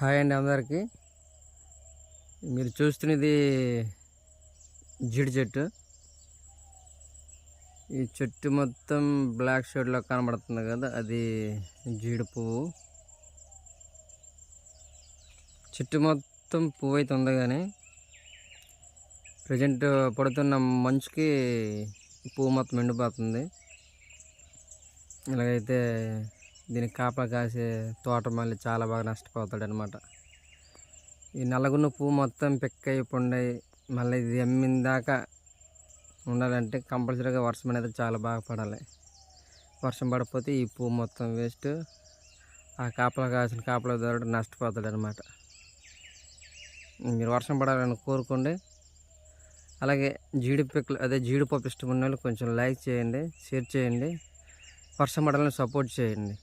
Hi అండి అందరికీ. మీరు చూస్తున్నది జీడి చెట్టు. ఈ చెట్టు మొత్తం బ్లాక్ షేడ్లో కనబడుతుంది కదా, అది జీడి పువ్వు. చెట్టు మొత్తం పువ్వు అయితే ఉంది, కానీ ప్రజెంట్ పడుతున్న మంచుకి పువ్వు మొత్తం ఎండిపోతుంది. ఇలాగైతే దీనికి కాపలా కాసే తోట మళ్ళీ చాలా బాగా నష్టపోతాడు అనమాట. ఈ నల్లగున్న పువ్వు మొత్తం పెక్కై పొండై మళ్ళీ ఇది ఎమ్మిన దాకా ఉండాలంటే కంపల్సరీగా వర్షం అనేది చాలా బాగా పడాలి. వర్షం పడకపోతే ఈ పువ్వు మొత్తం వేస్ట్. ఆ కాపలా కాసిన కాపలాదారుడు నష్టపోతాడు అనమాట. మీరు వర్షం పడాలని కోరుకోండి. అలాగే జీడిపప్పు ఇష్టం ఉన్న వాళ్ళు కొంచెం లైక్ చేయండి, షేర్ చేయండి, వర్షం పడాలని సపోర్ట్ చేయండి.